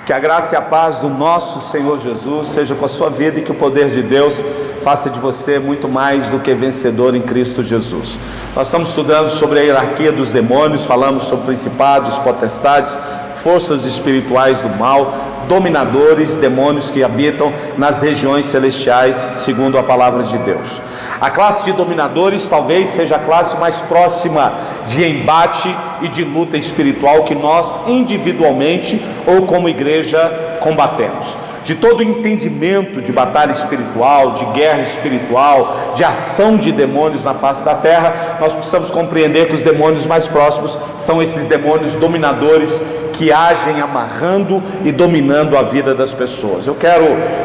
Que a graça e a paz do nosso Senhor Jesus seja com a sua vida e que o poder de Deus faça de você muito mais do que vencedor em Cristo Jesus. Nós estamos estudando sobre a hierarquia dos demônios, falamos sobre principados, potestades, forças espirituais do mal, dominadores, demônios que habitam nas regiões celestiais, segundo a palavra de Deus. A classe de dominadores talvez seja a classe mais próxima de embate e de luta espiritual que nós individualmente ou como igreja combatemos. De todo entendimento de batalha espiritual, de guerra espiritual, de ação de demônios na face da terra, nós precisamos compreender que os demônios mais próximos são esses demônios dominadores que agem amarrando e dominando a vida das pessoas. Eu quero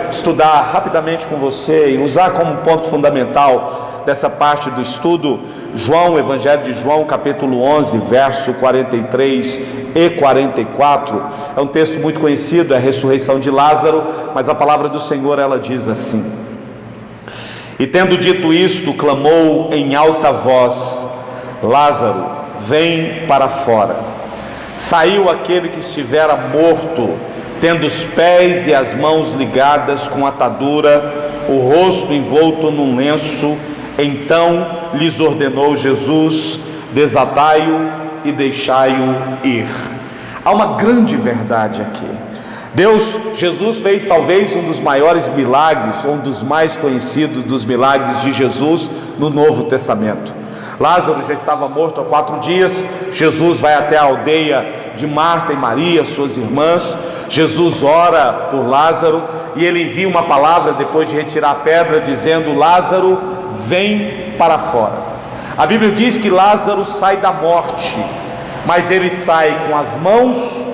estudar rapidamente com você e usar como ponto fundamental dessa parte do estudo João, Evangelho de João, capítulo 11, verso 43 e 44. É um texto muito conhecido, é a ressurreição de Lázaro, mas a palavra do Senhor, ela diz assim: E tendo dito isto, clamou em alta voz: Lázaro, vem para fora. Saiu aquele que estivera morto, tendo os pés e as mãos ligadas com atadura, o rosto envolto num lenço. Então lhes ordenou Jesus: desatai-o e deixai-o ir. Há uma grande verdade aqui. Jesus fez talvez um dos maiores milagres, um dos mais conhecidos dos milagres de Jesus no Novo Testamento. Lázaro já estava morto há 4 dias. Jesus vai até a aldeia de Marta e Maria, suas irmãs. Jesus ora por Lázaro e ele envia uma palavra depois de retirar a pedra, dizendo: Lázaro, vem para fora. A Bíblia diz que Lázaro sai da morte, mas ele sai com as mãos,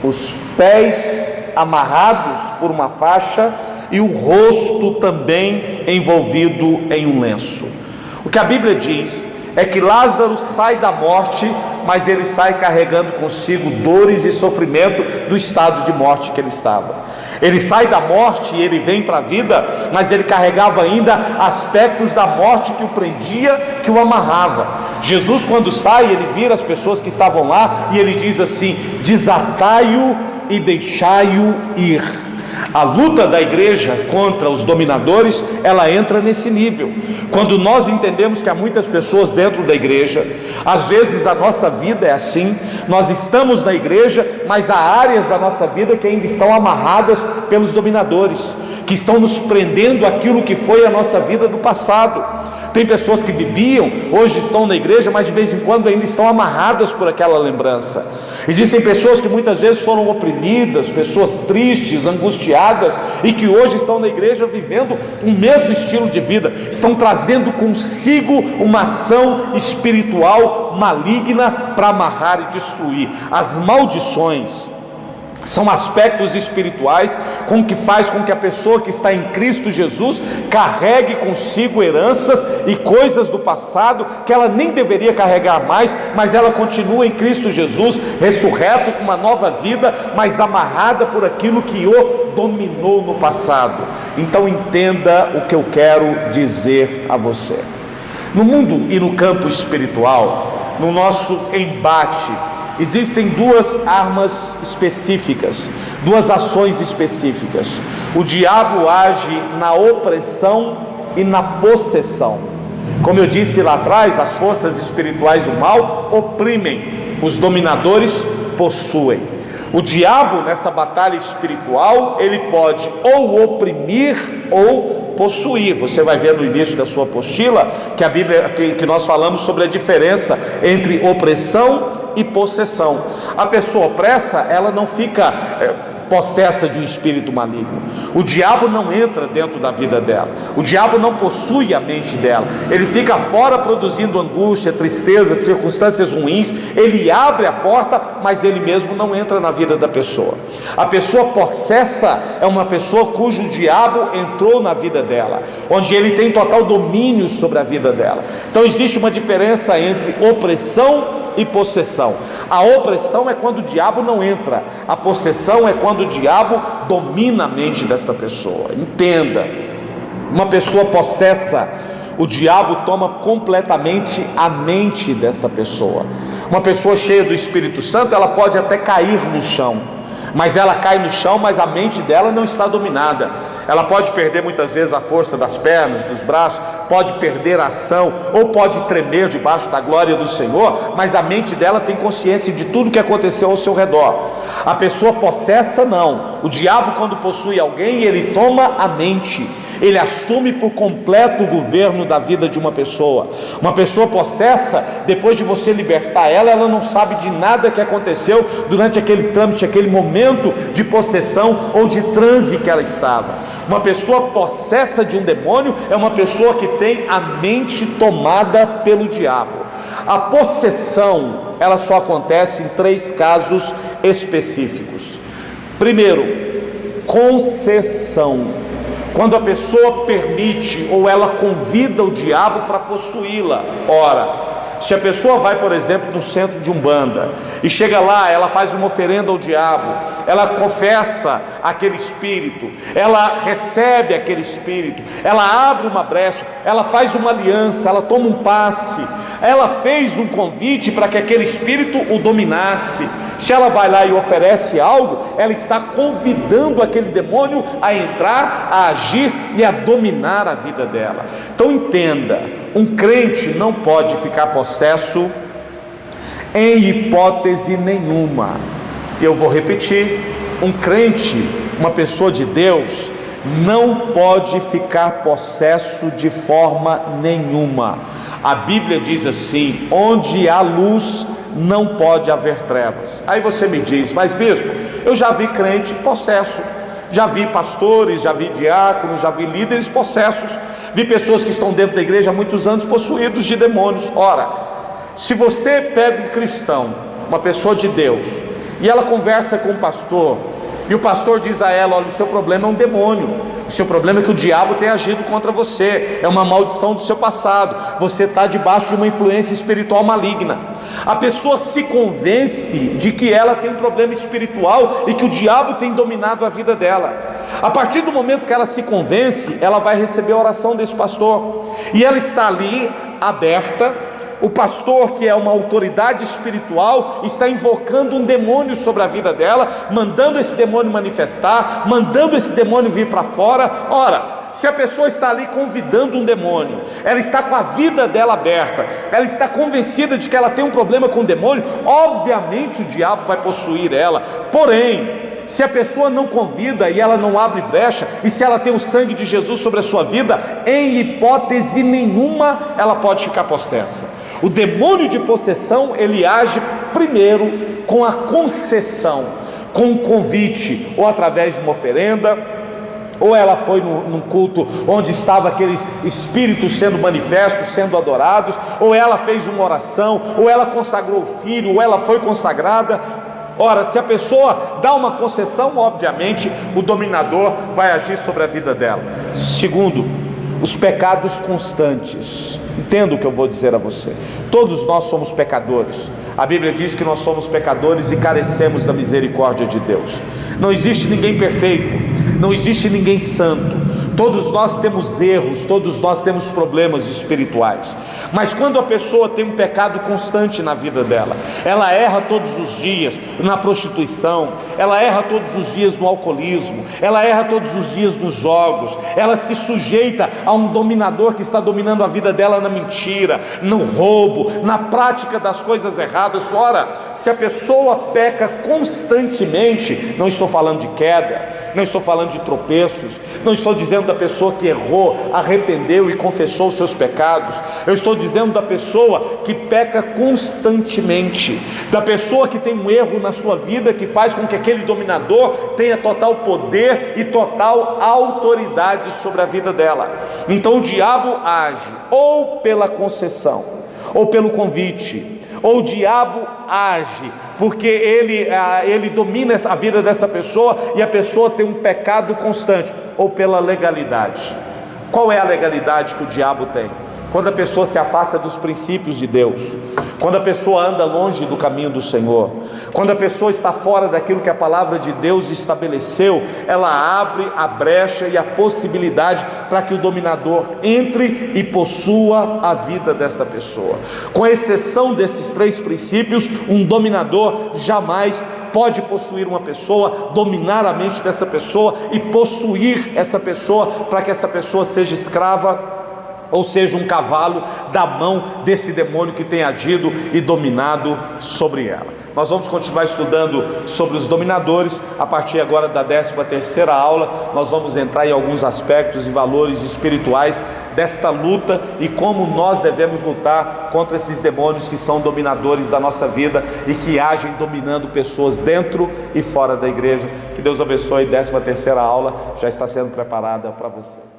os pés amarrados por uma faixa e o rosto também envolvido em um lenço. O que a Bíblia diz é que Lázaro sai da morte, mas ele sai carregando consigo dores e sofrimento do estado de morte que ele estava. Ele sai da morte e ele vem para a vida, mas ele carregava ainda aspectos da morte que o prendia, que o amarrava. Jesus, quando sai, ele vira as pessoas que estavam lá e ele diz assim: desatai-o e deixai-o ir. A luta da igreja contra os dominadores, ela entra nesse nível. Quando nós entendemos que há muitas pessoas dentro da igreja, às vezes a nossa vida é assim, nós estamos na igreja, mas há áreas da nossa vida que ainda estão amarradas pelos dominadores, que estão nos prendendo aquilo que foi a nossa vida do passado. Tem pessoas que bebiam, hoje estão na igreja, mas de vez em quando ainda estão amarradas por aquela lembrança. Existem pessoas que muitas vezes foram oprimidas, pessoas tristes, angustiadas, e que hoje estão na igreja vivendo o mesmo estilo de vida, estão trazendo consigo uma ação espiritual maligna para amarrar e destruir. As maldições são aspectos espirituais com que faz com que a pessoa que está em Cristo Jesus carregue consigo heranças e coisas do passado que ela nem deveria carregar mais, mas ela continua em Cristo Jesus, ressurreto com uma nova vida, mas amarrada por aquilo que o dominou no passado. Então entenda o que eu quero dizer a você. No mundo e no campo espiritual, no nosso embate, existem 2 armas específicas, 2 ações específicas. O diabo age na opressão e na possessão. Como eu disse lá atrás, as forças espirituais do mal oprimem, os dominadores possuem. O diabo, nessa batalha espiritual, ele pode ou oprimir ou possuir. Você vai ver no início da sua apostila que a Bíblia, que nós falamos sobre a diferença entre opressão e possessão. A pessoa opressa, ela não fica possessa de um espírito maligno. O diabo não entra dentro da vida dela, o diabo não possui a mente dela, ele fica fora produzindo angústia, tristeza, circunstâncias ruins, ele abre a porta, mas ele mesmo não entra na vida da pessoa. A pessoa possessa é uma pessoa cujo diabo entrou na vida dela, onde ele tem total domínio sobre a vida dela. Então existe uma diferença entre opressão e possessão. A opressão é quando o diabo não entra, a possessão é quando o diabo domina a mente desta pessoa. Entenda, uma pessoa possessa, o diabo toma completamente a mente desta pessoa. Uma pessoa cheia do Espírito Santo, ela pode até cair no chão, mas ela cai no chão, mas a mente dela não está dominada. Ela pode perder muitas vezes a força das pernas, dos braços, pode perder a ação, ou pode tremer debaixo da glória do Senhor, mas a mente dela tem consciência de tudo que aconteceu ao seu redor. A pessoa possessa não. O diabo, quando possui alguém, ele toma a mente, ele assume por completo o governo da vida de uma pessoa. Uma pessoa possessa, depois de você libertar ela, ela não sabe de nada que aconteceu durante aquele trâmite, aquele momento de possessão ou de transe que ela estava. Uma pessoa possessa de um demônio é uma pessoa que tem a mente tomada pelo diabo. A possessão, ela só acontece em 3 casos específicos. Primeiro, concessão. Quando a pessoa permite ou ela convida o diabo para possuí-la. Ora, se a pessoa vai, por exemplo, no centro de Umbanda e chega lá, ela faz uma oferenda ao diabo, ela confessa aquele espírito, ela recebe aquele espírito, ela abre uma brecha, ela faz uma aliança, ela toma um passe, ela fez um convite para que aquele espírito o dominasse. Se ela vai lá e oferece algo, ela está convidando aquele demônio a entrar, a agir e a dominar a vida dela. Então entenda, um crente não pode ficar possesso em hipótese nenhuma. Eu vou repetir, um crente, uma pessoa de Deus, não pode ficar possesso de forma nenhuma. A Bíblia diz assim: onde há luz, não pode haver trevas. Aí você me diz, mas bispo, eu já vi crente possesso, já vi pastores, já vi diáconos, já vi líderes possessos, vi pessoas que estão dentro da igreja há muitos anos possuídos de demônios. Ora, se você pega um cristão, uma pessoa de Deus, e ela conversa com o pastor, e o pastor diz a ela: olha, o seu problema é um demônio, o seu problema é que o diabo tem agido contra você, é uma maldição do seu passado, você está debaixo de uma influência espiritual maligna. A pessoa se convence de que ela tem um problema espiritual e que o diabo tem dominado a vida dela. A partir do momento que ela se convence, ela vai receber a oração desse pastor, e ela está ali aberta. O pastor, que é uma autoridade espiritual, está invocando um demônio sobre a vida dela, mandando esse demônio manifestar, mandando esse demônio vir para fora. Ora, se a pessoa está ali convidando um demônio, ela está com a vida dela aberta, ela está convencida de que ela tem um problema com o demônio, obviamente o diabo vai possuir ela. Porém, se a pessoa não convida e ela não abre brecha, e se ela tem o sangue de Jesus sobre a sua vida, em hipótese nenhuma ela pode ficar possessa. O demônio de possessão, ele age primeiro com a concessão, com um convite, ou através de uma oferenda, ou ela foi num culto onde estava aqueles espíritos sendo manifestos, sendo adorados, ou ela fez uma oração, ou ela consagrou o filho, ou ela foi consagrada. Ora, se a pessoa dá uma concessão, obviamente o dominador vai agir sobre a vida dela. Segundo, os pecados constantes. Entenda o que eu vou dizer a você. Todos nós somos pecadores. A Bíblia diz que nós somos pecadores e carecemos da misericórdia de Deus. Não existe ninguém perfeito, não existe ninguém santo. Todos nós temos erros, todos nós temos problemas espirituais. Mas quando a pessoa tem um pecado constante na vida dela, ela erra todos os dias na prostituição, ela erra todos os dias no alcoolismo, ela erra todos os dias nos jogos, ela se sujeita a um dominador que está dominando a vida dela na mentira, no roubo, na prática das coisas erradas. Ora, se a pessoa peca constantemente, não estou falando de queda, não estou falando de tropeços, não estou dizendo da pessoa que errou, arrependeu e confessou os seus pecados. Eu estou dizendo da pessoa que peca constantemente, da pessoa que tem um erro na sua vida que faz com que aquele dominador tenha total poder e total autoridade sobre a vida dela. Então o diabo age ou pela concessão, ou pelo convite, ou o diabo age porque ele domina a vida dessa pessoa e a pessoa tem um pecado constante, ou pela legalidade. Qual é a legalidade que o diabo tem? Quando a pessoa se afasta dos princípios de Deus, quando a pessoa anda longe do caminho do Senhor, quando a pessoa está fora daquilo que a palavra de Deus estabeleceu, ela abre a brecha e a possibilidade para que o dominador entre e possua a vida desta pessoa. Com exceção desses 3 princípios, um dominador jamais pode possuir uma pessoa, dominar a mente dessa pessoa e possuir essa pessoa para que essa pessoa seja escrava ou seja um cavalo da mão desse demônio que tem agido e dominado sobre ela. Nós vamos continuar estudando sobre os dominadores. A partir agora da 13ª aula, nós vamos entrar em alguns aspectos e valores espirituais desta luta e como nós devemos lutar contra esses demônios que são dominadores da nossa vida e que agem dominando pessoas dentro e fora da igreja. Que Deus abençoe. 13ª aula já está sendo preparada para você.